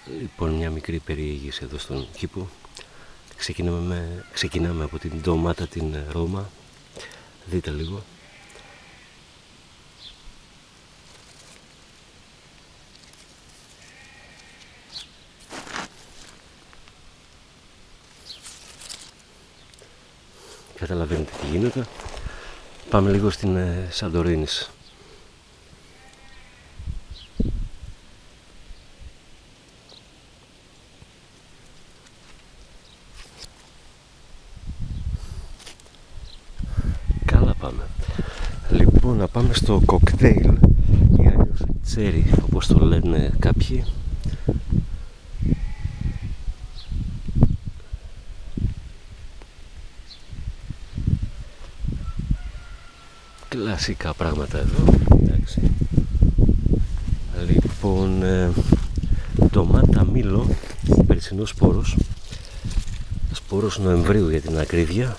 Λοιπόν, μια μικρή περιήγηση εδώ στον κήπο. Ξεκινάμε από την ντομάτα την Ρώμα. Δείτε λίγο. Καταλαβαίνετε τι γίνεται. Πάμε λίγο στην Σαντορίνης. Καλά πάμε. Λοιπόν, να πάμε στο κοκτέιλ ή αλλιώς τσέρι, όπως το λένε κάποιοι. Κλασικά πράγματα εδώ. Εντάξει. Λοιπόν, ντομάτα μήλο, περσινός σπόρος, σπόρος Νοεμβρίου για την ακρίβεια.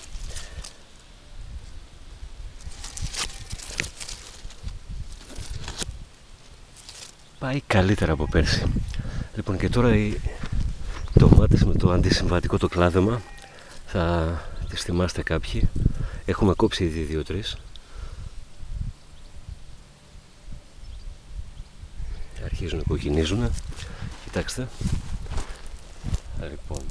Πάει καλύτερα από πέρσι. Λοιπόν, και τώρα οι ντομάτες με το αντισυμβατικό το κλάδεμα, θα τις θυμάστε κάποιοι. Έχουμε κόψει ήδη 2-3. Αρχίζουν να κοκκινίζουν. Κοιτάξτε. Λοιπόν,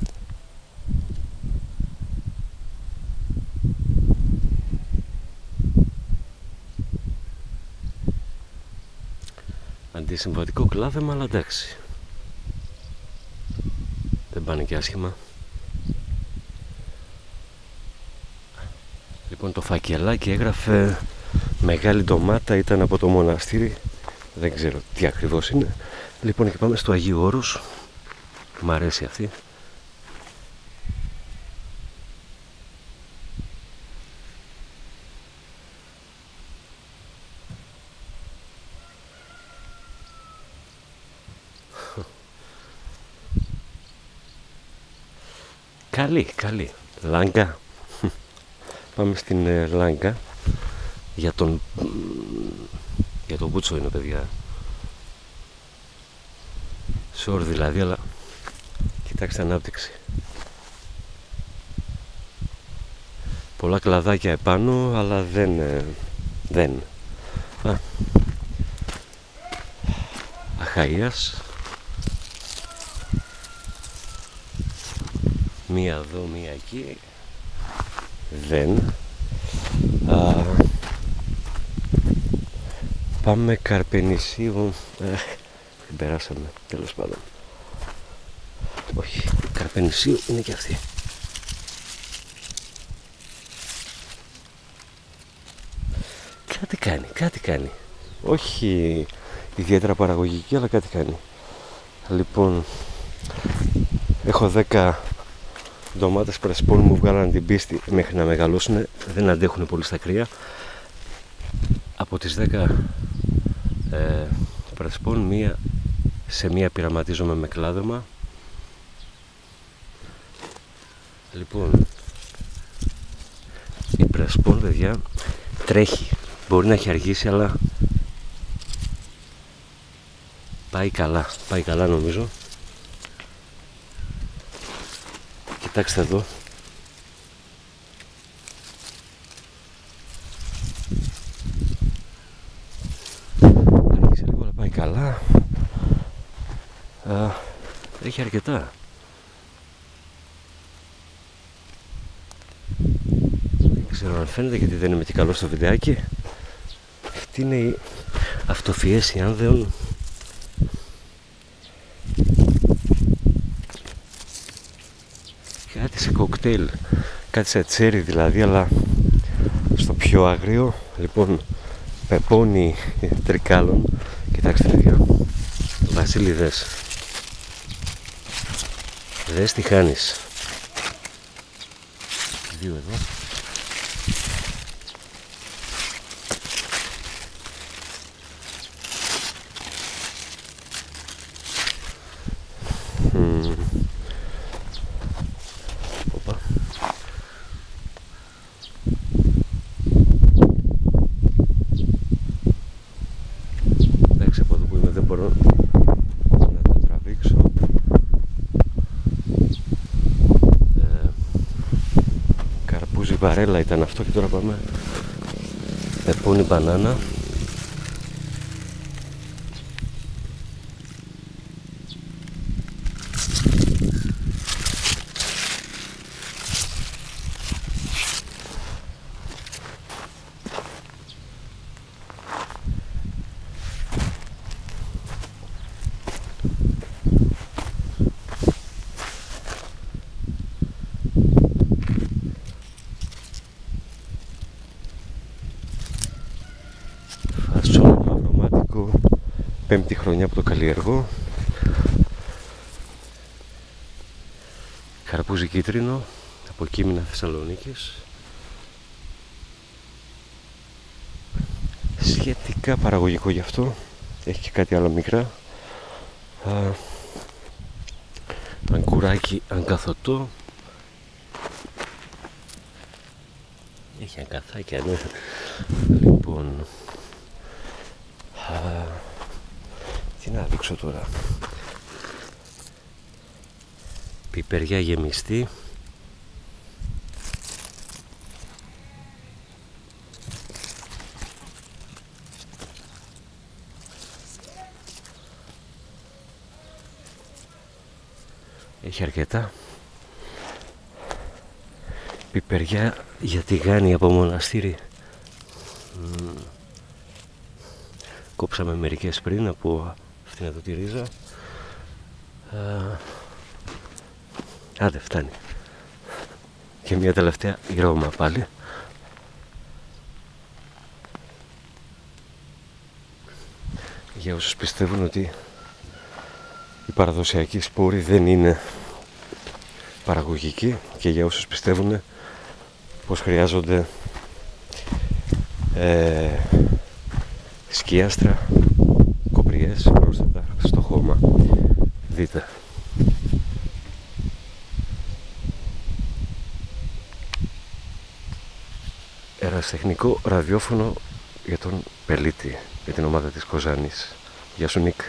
αντισυμβατικό κλάδεμα, αλλά εντάξει, δεν πάνε και άσχημα. Λοιπόν, το φακελάκι έγραφε μεγάλη ντομάτα, ήταν από το μοναστήρι. Δεν ξέρω τι ακριβώς είναι. Λοιπόν, και πάμε στο Αγίου Όρους. Μ' αρέσει αυτή. Καλή. Λάγκα. Πάμε στην Λάγκα. Για τον Μπούτσο είναι, παιδιά. Σόρ δηλαδή, αλλά κοιτάξτε ανάπτυξη. Πολλά κλαδάκια επάνω, αλλά δεν. Αχαΐας. Μία εδώ, μία εκεί. Δεν. Πάμε Καρπενησίου. Την περάσαμε, τέλος πάντων. Όχι, Καρπενησίου είναι και αυτή. Κάτι κάνει. Όχι ιδιαίτερα παραγωγική, αλλά κάτι κάνει. Λοιπόν, έχω 10 ντομάτες πρεσπών, μου βγάλαν την πίστη μέχρι να μεγαλώσουν. Δεν αντέχουν πολύ στα κρύα. Από τις 10 πρεσπών, σε μία πειραματίζομαι με κλάδεμα. Λοιπόν, η πρεσπών, παιδιά, τρέχει. Μπορεί να έχει αργήσει, αλλά πάει καλά νομίζω. Κοιτάξτε εδώ. Αργήσει λίγο, αλλά πάει καλά. Έχει αρκετά. Δεν ξέρω αν φαίνεται, γιατί δεν είμαι και καλό στο βιντεάκι. Αυτή είναι η αυτοφιέση άνδεων. Κάτι σε κοκτέιλ, κάτι σε τσέρι δηλαδή, αλλά στο πιο αγρίο. Λοιπόν, πεπόνι τρικάλων. Κοιτάξτε, παιδιά. Βασίλη, δες τι χάνεις. Δύο εδώ. Εντάξει, από εδώ που είμαι δεν μπορώ να το τραβήξω. βαρέλα ήταν αυτό και τώρα πάμε με πούνι μπανάνα. Φασόλ μαυρομάτικο, 5η χρονιά που το καλλιεργώ. Καρπούζι κίτρινο από Κείμηνα Θεσσαλονίκης. Σχετικά παραγωγικό γι' αυτό. Έχει και κάτι άλλο μικρά. Αγκουράκι αγκαθωτό. Έχει αγκαθάκια, ναι. Λοιπόν, τι να δείξω τώρα. Πιπεριά γεμιστή. Έχει αρκετά. Πιπεριά για τηγάνι από μοναστήρι. Κόψαμε μερικές πριν από αυτήν εδώ τη ρίζα. Άντε, φτάνει. Και μια τελευταία η Ρώμα πάλι. Για όσους πιστεύουν ότι οι παραδοσιακοί σπόροι δεν είναι παραγωγικοί και για όσους πιστεύουν πως χρειάζονται σκιάστρα, κοπριές πρόσθετα στο χώμα. Δείτε. Ερασιτεχνικό ραδιόφωνο για τον Πελίτη, για την ομάδα της Κοζάνης. Γεια σου Νίκ.